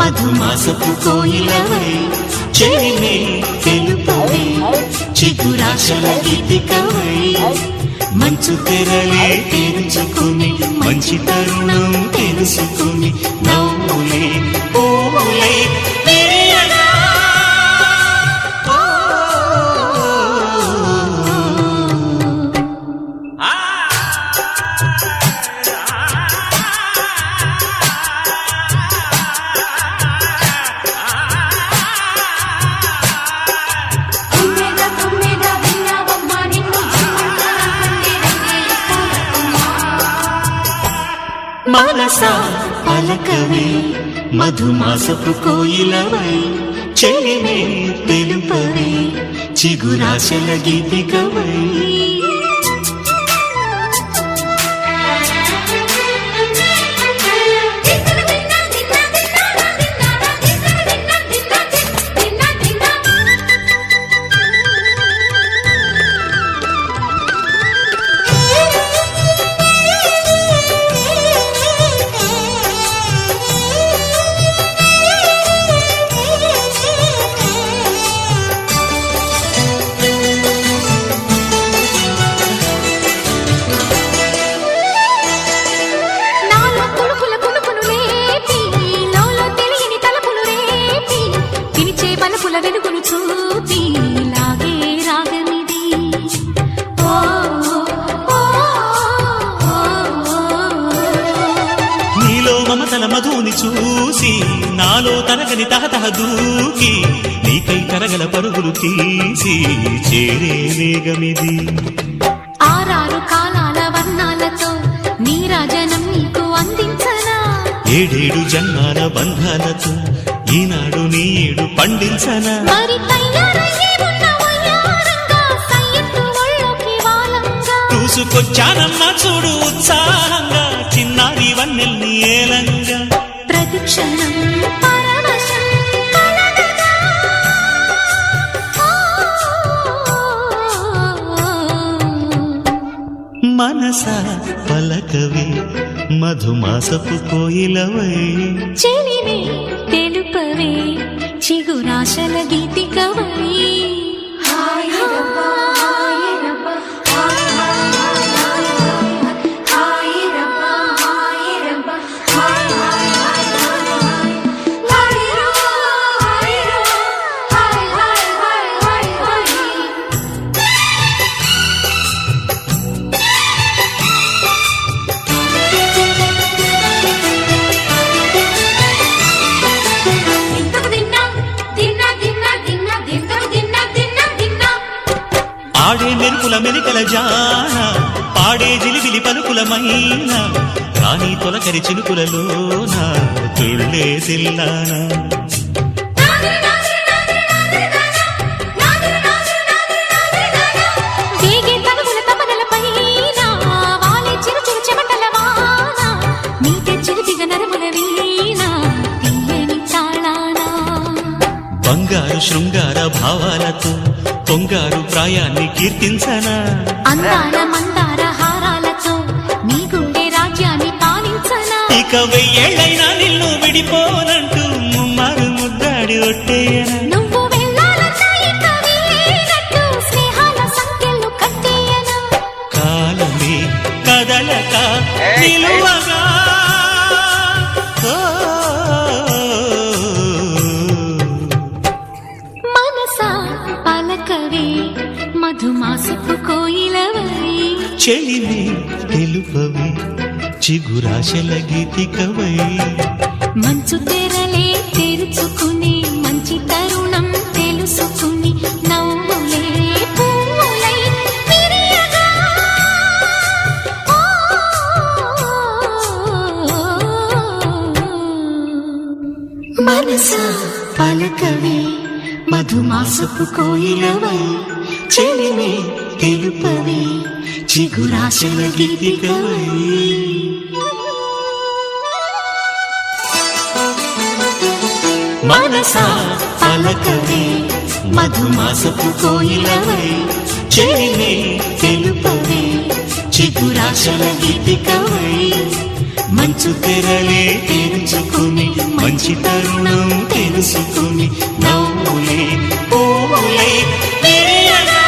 మధుమాసపు కోయిలవై చెలిమే తెలుపవై చిగురాశల గీతికవై మంచు తెరలే తెరుచుకుని మంచి తరుణం తెలుసుకుని నవ్వులే పూలే మనసా పలకవే మధుమాసపు కోయిలవై చెలిమే తెలుపవే చిగురాశల గీతికవై మమతల మధుని చూసి నాలో తరగని తహతహ దూకి నీకై కరగల పరుగులు తీసి చేరే వేగమిది ఆరారు కాలాల వర్ణాలతో నీరాజనం నీకు అందించనా ఏడేడు జన్మాల బంధాలతో ఈనాడు నీడు పండించనా మరి చూసుకొచ్చానమ్మా చూడు ఉత్సాహంగా చిన్నారి వన్నెల్ని ఏలంగా ప్రతిక్షణం పరవశం కలగగా మనసా పలకవే మధుమాసపు కోయిలవై చెలిమే తెలుపవే చిగురాశల గీతికవై ఆడే మెరుపుల మెలికల జాన పాడే జిలిబిలి పలుకులమైన రాణి తొలకరి చిలుకులలోన తుళ్ళే తిల్లానా బంగారు శృంగార భావాలతో పొంగారు ప్రాయాన్ని కీర్తించనా అందాల మందార హారాలతో నీ గుండె రాజ్యాన్ని పాలించనా ఇక వెయ్యేళ్ళైనా నిన్ను విడిపోనంటూ ముమ్మారు ముద్దాడి ఒట్టేయనా నువ్వు వెళ్ళాలన్నా ఇక వీలైనట్టు స్నేహాల సంఖ్యలు కట్టేయనా కాలమే కదలక నిలువగా మధుమాసపు కోయిలవై చెలిమే తెలుపవే చిగురాశల గీతికవై మంచు తెరలే తెరుచుకుని మంచి తరుణం తెలుసుకుని నవ్వులే పూలై విరియగా మనసా పలకవే మధుమాసపు కోయిలవై చెలిమే తెలుపవే చిగురాశల గీతికవై మనసా పలకవే మధుమాసపు కోయిలవై చెలిమే తెలుపవే చిగురాశల గీతికవై మంచు తెరలే తెరుచుకుని మంచి తరుణం తెలుసుకుని నవ్వులే పువ్వులై విరియగా.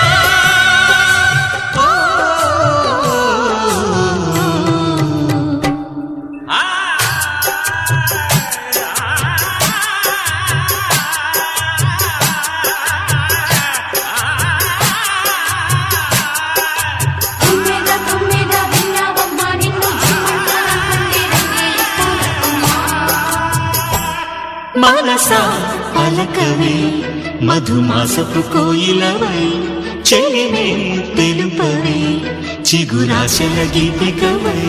తుమ్మెద తుమ్మెద విన్నావమ్మ నిన్ను మనసా పలకవే మధుమాసపు కోయిలవై చెలిమే తెలుపవే చిగురాశల గీతికవై